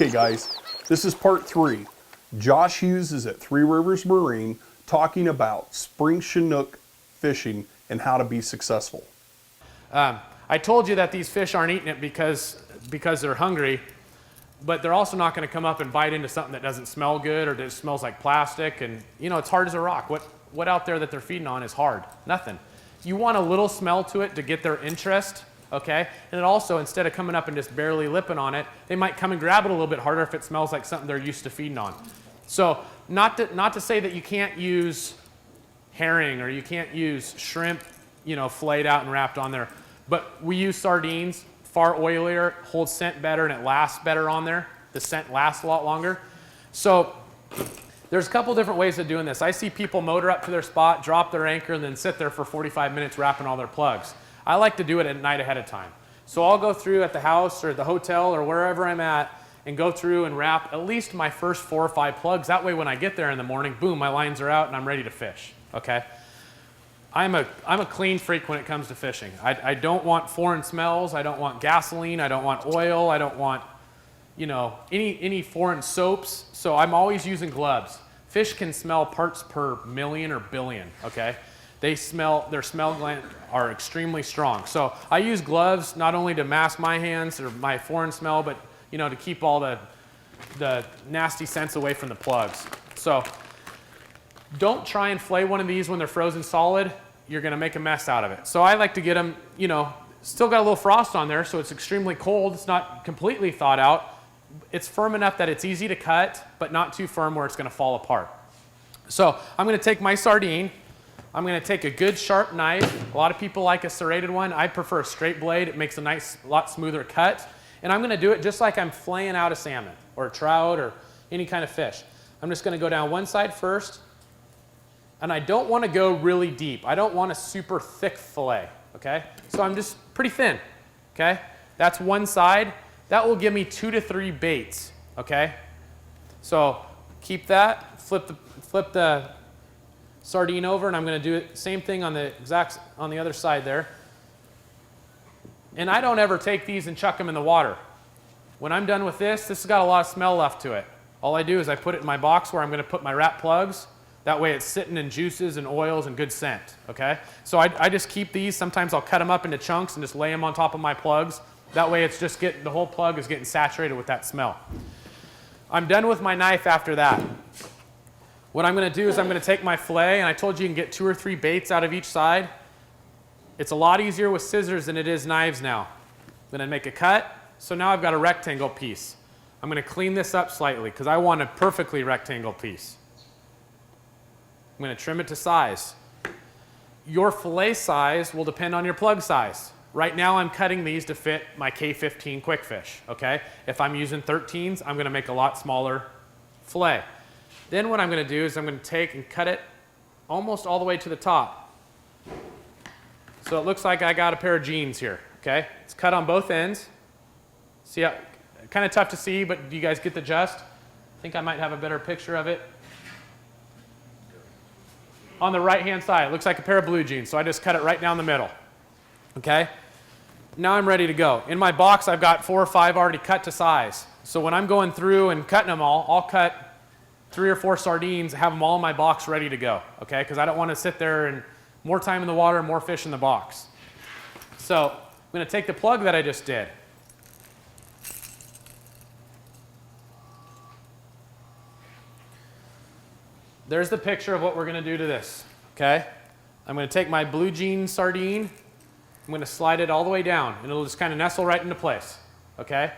Okay guys, this is part 3. Josh Hughes is at Three Rivers Marine talking about spring Chinook fishing and how to be successful. I told you that these fish aren't eating it because they're hungry, but they're also not going to come up and bite into something that doesn't smell good or that smells like plastic. And you know, it's hard as a rock. What out there that they're feeding on is hard? Nothing. You want a little smell to it to get their interest, okay? And it also, instead of coming up and just barely lipping on it, they might come and grab it a little bit harder if it smells like something they're used to feeding on. So not to say that you can't use herring or you can't use shrimp, you know, filleted out and wrapped on there. But we use sardines, far oilier, holds scent better, and it lasts better on there. The scent lasts a lot longer. So there's a couple different ways of doing this. I see people motor up to their spot, drop their anchor, and then sit there for 45 minutes wrapping all their plugs. I like to do it at night ahead of time. So I'll go through at the house or the hotel or wherever I'm at and go through and wrap at least my first 4 or 5 plugs. That way when I get there in the morning, boom, my lines are out and I'm ready to fish, okay? I'm a clean freak when it comes to fishing. I don't want foreign smells. I don't want gasoline. I don't want oil. I don't want, you know, any foreign soaps. So I'm always using gloves. Fish can smell parts per million or billion, okay? Their smell glands are extremely strong. So I use gloves not only to mask my hands or my foreign smell, but, you know, to keep all the nasty scents away from the plugs. So don't try and flay one of these when they're frozen solid. You're going to make a mess out of it. So I like to get them, you know, still got a little frost on there, so it's extremely cold. It's not completely thawed out. It's firm enough that it's easy to cut, but not too firm where it's going to fall apart. So I'm going to take my sardine. I'm going to take a good sharp knife. A lot of people like a serrated one. I prefer a straight blade. It makes a nice, lot smoother cut. And I'm going to do it just like I'm flaying out a salmon or a trout or any kind of fish. I'm just going to go down one side first. And I don't want to go really deep. I don't want a super thick fillet, okay? So I'm just pretty thin, okay? That's one side. That will give me 2 to 3 baits, okay? So keep that, flip the sardine over, and I'm going to do it same thing on the other side there. And I don't ever take these and chuck them in the water. When I'm done with this has got a lot of smell left to it. All I do is I put it in my box where I'm going to put my wrap plugs. That way it's sitting in juices and oils and good scent, okay? So I just keep these. Sometimes I'll cut them up into chunks and just lay them on top of my plugs. That way it's just the whole plug is getting saturated with that smell. I'm done with my knife after that. What I'm going to do is I'm going to take my fillet, and I told you can get 2 or 3 baits out of each side. It's a lot easier with scissors than it is knives now. I'm going to make a cut. So now I've got a rectangle piece. I'm going to clean this up slightly because I want a perfectly rectangle piece. I'm going to trim it to size. Your fillet size will depend on your plug size. Right now I'm cutting these to fit my K15 quick fish, okay? If I'm using 13s, I'm going to make a lot smaller fillet. Then what I'm going to do is I'm going to take and cut it almost all the way to the top. So it looks like I got a pair of jeans here, okay? It's cut on both ends. See, kind of tough to see, but do you guys get the gist? I think I might have a better picture of it. On the right-hand side, it looks like a pair of blue jeans, so I just cut it right down the middle, okay? Now I'm ready to go. In my box, I've got 4 or 5 already cut to size. So when I'm going through and cutting them all, I'll cut 3 or 4 sardines, have them all in my box ready to go, okay? Because I don't want to sit there and more time in the water, more fish in the box. So I'm going to take the plug that I just did. There's the picture of what we're going to do to this, okay? I'm going to take my blue jean sardine, I'm going to slide it all the way down, and it'll just kind of nestle right into place, okay?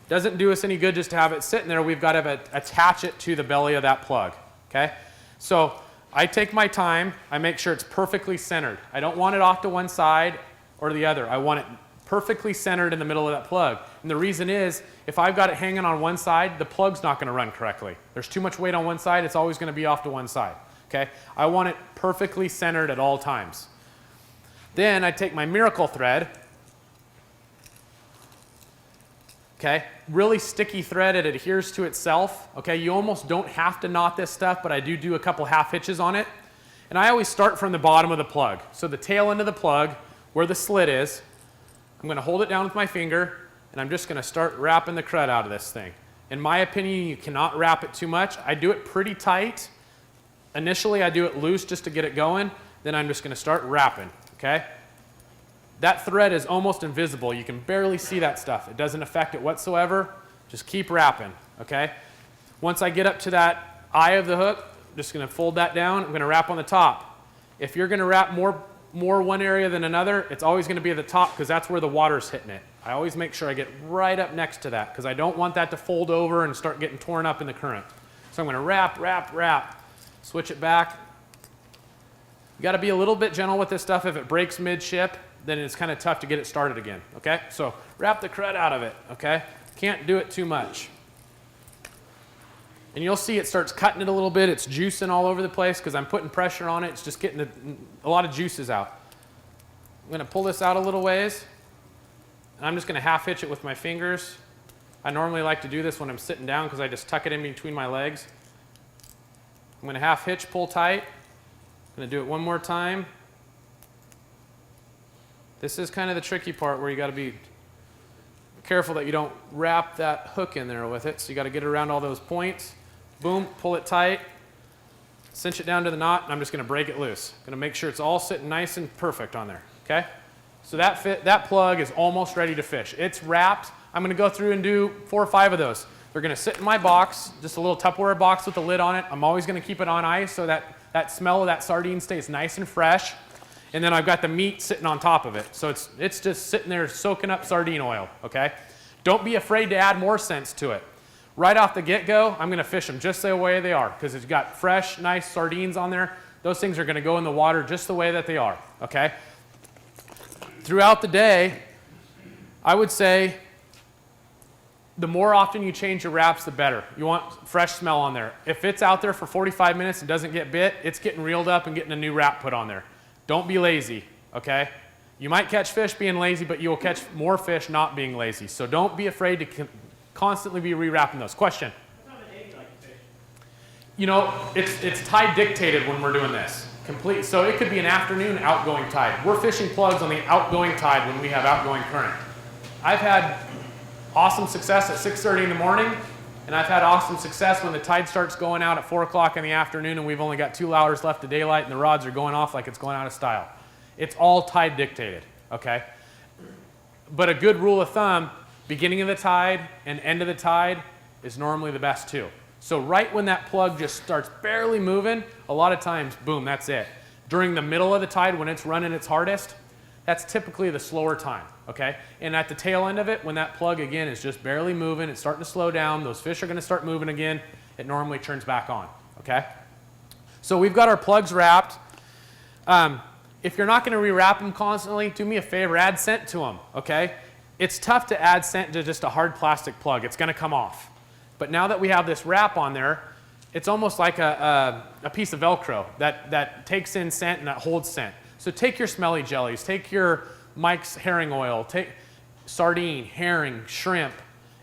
Doesn't do us any good just to have it sitting there. We've got to attach it to the belly of that plug, okay? So I take my time. I make sure it's perfectly centered. I don't want it off to one side or the other. I want it perfectly centered in the middle of that plug. And the reason is, if I've got it hanging on one side, the plug's not going to run correctly. There's too much weight on one side, it's always going to be off to one side, okay? I want it perfectly centered at all times. Then I take my miracle thread, okay? Really sticky thread, it adheres to itself, okay? You almost don't have to knot this stuff, but I do a couple half hitches on it. And I always start from the bottom of the plug. So the tail end of the plug, where the slit is, I'm going to hold it down with my finger, and I'm just going to start wrapping the crud out of this thing. In my opinion, you cannot wrap it too much. I do it pretty tight. Initially, I do it loose just to get it going. Then I'm just going to start wrapping, okay? That thread is almost invisible. You can barely see that stuff. It doesn't affect it whatsoever. Just keep wrapping, okay? Once I get up to that eye of the hook, I'm just going to fold that down. I'm going to wrap on the top. If you're going to wrap more one area than another, it's always going to be at the top because that's where the water's hitting it. I always make sure I get right up next to that because I don't want that to fold over and start getting torn up in the current. So I'm going to wrap, wrap, wrap. Switch it back. You got to be a little bit gentle with this stuff. If it breaks midship, then it's kind of tough to get it started again, okay? So wrap the crud out of it, okay? Can't do it too much. And you'll see it starts cutting it a little bit. It's juicing all over the place because I'm putting pressure on it. It's just getting a lot of juices out. I'm going to pull this out a little ways. And I'm just going to half hitch it with my fingers. I normally like to do this when I'm sitting down because I just tuck it in between my legs. I'm going to half hitch, pull tight. I'm going to do it one more time. This is kind of the tricky part where you got to be careful that you don't wrap that hook in there with it. So you got to get it around all those points. Boom, pull it tight. Cinch it down to the knot, and I'm just going to break it loose. Going to make sure it's all sitting nice and perfect on there, okay? So that plug is almost ready to fish. It's wrapped. I'm going to go through and do 4 or 5 of those. They're going to sit in my box, just a little Tupperware box with a lid on it. I'm always going to keep it on ice so that smell of that sardine stays nice and fresh. And then I've got the meat sitting on top of it. So it's just sitting there soaking up sardine oil, okay? Don't be afraid to add more scents to it. Right off the get-go, I'm going to fish them just the way they are because it's got fresh, nice sardines on there. Those things are going to go in the water just the way that they are, okay? Throughout the day, I would say the more often you change your wraps, the better. You want fresh smell on there. If it's out there for 45 minutes and doesn't get bit, it's getting reeled up and getting a new wrap put on there. Don't be lazy, okay? You might catch fish being lazy, but you will catch more fish not being lazy. So don't be afraid to constantly be rewrapping those. Question? What time of day do you like to fish? You know, it's tide dictated when we're doing this. Complete. So it could be an afternoon outgoing tide. We're fishing plugs on the outgoing tide when we have outgoing current. I've had awesome success at 6:30 in the morning, and I've had awesome success when the tide starts going out at 4 o'clock in the afternoon and we've only got 2 hours left of daylight and the rods are going off like it's going out of style. It's all tide dictated, okay? But a good rule of thumb, beginning of the tide and end of the tide is normally the best too. So right when that plug just starts barely moving, a lot of times, boom, that's it. During the middle of the tide when it's running its hardest, that's typically the slower time, okay? And at the tail end of it, when that plug again is just barely moving, it's starting to slow down, those fish are gonna start moving again, it normally turns back on, okay? So we've got our plugs wrapped. If you're not gonna rewrap them constantly, do me a favor, add scent to them, okay? It's tough to add scent to just a hard plastic plug. It's gonna come off. But now that we have this wrap on there, it's almost like a piece of Velcro that takes in scent and that holds scent. So take your smelly jellies, take your Mike's herring oil, take sardine, herring, shrimp,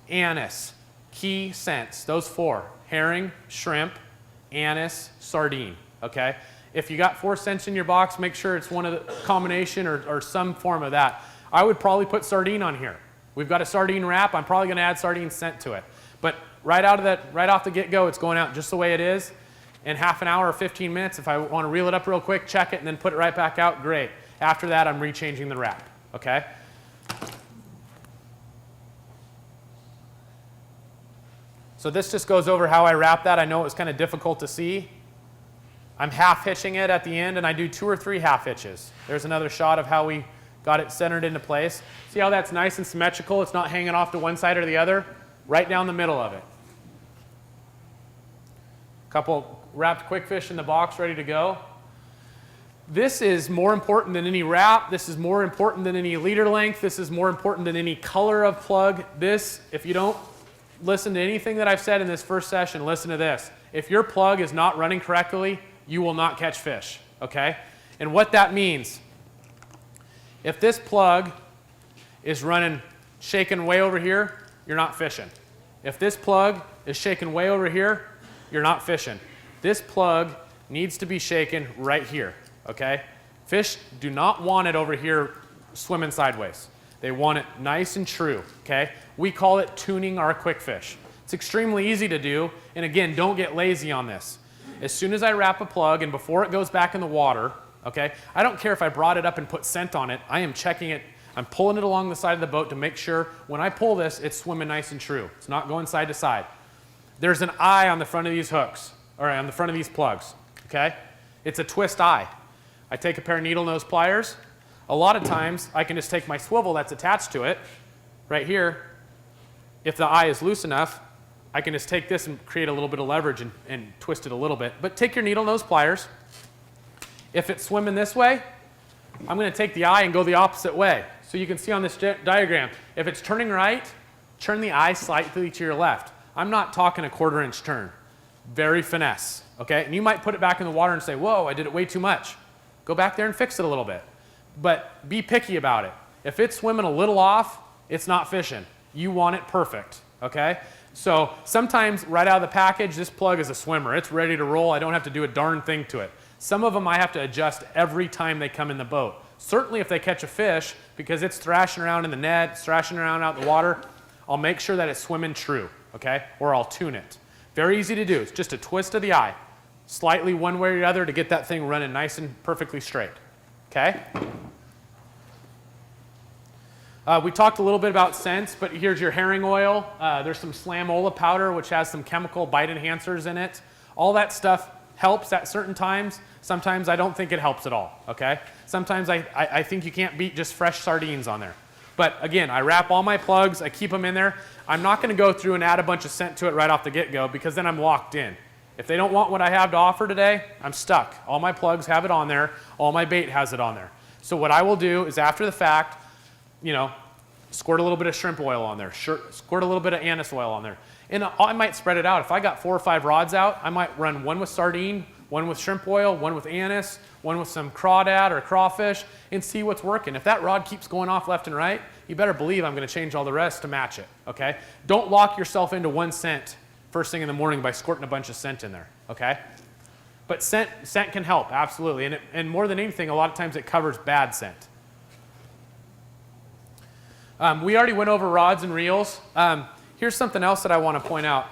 anise, key scents, those 4, herring, shrimp, anise, sardine, okay? If you got 4 scents in your box, make sure it's one of the combination or some form of that. I would probably put sardine on here. We've got a sardine wrap, I'm probably gonna add sardine scent to it. But right off the get-go, it's going out just the way it is. In half an hour or 15 minutes, if I want to reel it up real quick, check it, and then put it right back out, great. After that, I'm rechanging the wrap, okay? So this just goes over how I wrap that. I know it was kind of difficult to see. I'm half hitching it at the end, and I do 2 or 3 half hitches. There's another shot of how we got it centered into place. See how that's nice and symmetrical? It's not hanging off to one side or the other. Right down the middle of it. Couple wrapped quick fish in the box ready to go. This is more important than any wrap. This is more important than any leader length. This is more important than any color of plug. This, if you don't listen to anything that I've said in this first session, listen to this. If your plug is not running correctly, you will not catch fish, okay? And what that means, if this plug is running, shaking way over here, you're not fishing. If this plug is shaking way over here, you're not fishing. This plug needs to be shaken right here, okay? Fish do not want it over here swimming sideways. They want it nice and true, okay? We call it tuning our quick fish. It's extremely easy to do, and again, don't get lazy on this. As soon as I wrap a plug and before it goes back in the water, okay, I don't care if I brought it up and put scent on it, I am checking it, I'm pulling it along the side of the boat to make sure when I pull this, it's swimming nice and true. It's not going side to side. There's an eye on the front of these hooks, or on the front of these plugs, okay? It's a twist eye. I take a pair of needle nose pliers. A lot of times, I can just take my swivel that's attached to it, right here. If the eye is loose enough, I can just take this and create a little bit of leverage and twist it a little bit. But take your needle nose pliers. If it's swimming this way, I'm going to take the eye and go the opposite way. So you can see on this diagram, if it's turning right, turn the eye slightly to your left. I'm not talking a 1/4 inch turn. Very finesse, okay? And you might put it back in the water and say, whoa, I did it way too much. Go back there and fix it a little bit. But be picky about it. If it's swimming a little off, it's not fishing. You want it perfect, okay? So sometimes right out of the package, this plug is a swimmer. It's ready to roll. I don't have to do a darn thing to it. Some of them I have to adjust every time they come in the boat. Certainly if they catch a fish, because it's thrashing around in the net, it's thrashing around out in the water, I'll make sure that it's swimming true, okay? Or I'll tune it. Very easy to do. It's just a twist of the eye, slightly one way or the other to get that thing running nice and perfectly straight, okay? We talked a little bit about scents, but here's your herring oil. There's some slamola powder, which has some chemical bite enhancers in it. All that stuff helps at certain times. Sometimes I don't think it helps at all, okay? Sometimes I think you can't beat just fresh sardines on there. But again, I wrap all my plugs, I keep them in there. I'm not gonna go through and add a bunch of scent to it right off the get-go because then I'm locked in. If they don't want what I have to offer today, I'm stuck. All my plugs have it on there, all my bait has it on there. So what I will do is after the fact, you know, squirt a little bit of shrimp oil on there, squirt a little bit of anise oil on there. And I might spread it out. If I got 4 or 5 rods out, I might run one with sardine, one with shrimp oil, one with anise, one with some crawdad or crawfish, and see what's working. If that rod keeps going off left and right, you better believe I'm going to change all the rest to match it, okay? Don't lock yourself into one scent first thing in the morning by squirting a bunch of scent in there, okay? But scent can help, absolutely. And more than anything, a lot of times it covers bad scent. We already went over rods and reels. Here's something else that I want to point out.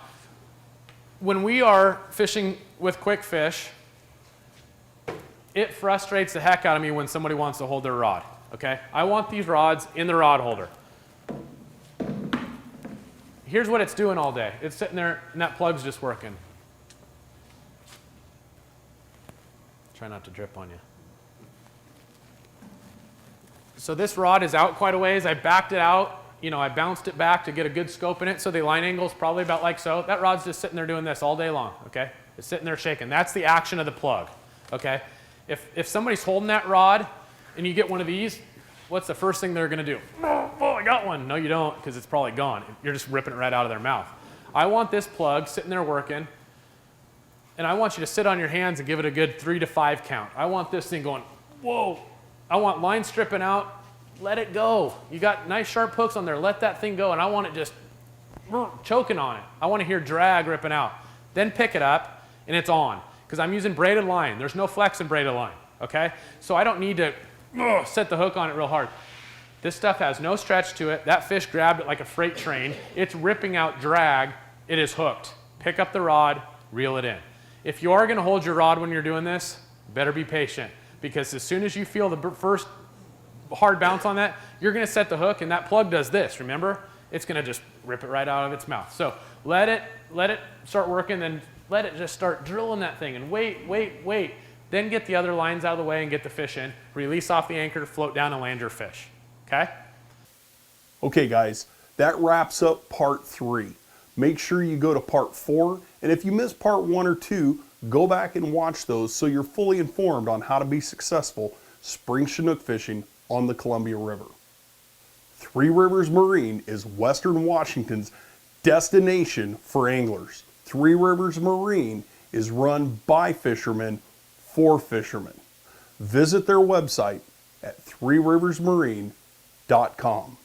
When we are fishing with quick fish, it frustrates the heck out of me when somebody wants to hold their rod, okay? I want these rods in the rod holder. Here's what it's doing all day. It's sitting there and that plug's just working. Try not to drip on you. So this rod is out quite a ways. I backed it out. You know, I bounced it back to get a good scope in it. So the line angle is probably about like so. That rod's just sitting there doing this all day long, okay? It's sitting there shaking. That's the action of the plug, okay? If somebody's holding that rod and you get one of these, what's the first thing they're going to do? Oh, I got one. No, you don't, because it's probably gone. You're just ripping it right out of their mouth. I want this plug sitting there working, and I want you to sit on your hands and give it a good 3 to 5 count. I want this thing going, whoa. I want line stripping out. Let it go. You got nice sharp hooks on there. Let that thing go, and I want it just choking on it. I want to hear drag ripping out. Then pick it up, and it's on, because I'm using braided line. There's no flex in braided line, okay? So I don't need to set the hook on it real hard. This stuff has no stretch to it. That fish grabbed it like a freight train. It's ripping out drag. It is hooked. Pick up the rod, reel it in. If you are going to hold your rod when you're doing this, better be patient, because as soon as you feel the first hard bounce on that, you're going to set the hook, and that plug does this, remember? It's going to just rip it right out of its mouth. So let it start working, then let it just start drilling that thing, and wait. Then get the other lines out of the way and get the fish in. Release off the anchor, float down and land your fish, okay? Okay guys, that wraps up part 3. Make sure you go to part 4, and if you missed part 1 or 2, go back and watch those so you're fully informed on how to be successful spring Chinook fishing on the Columbia River. Three Rivers Marine is Western Washington's destination for anglers. Three Rivers Marine is run by fishermen for fishermen. Visit their website at threeriversmarine.com.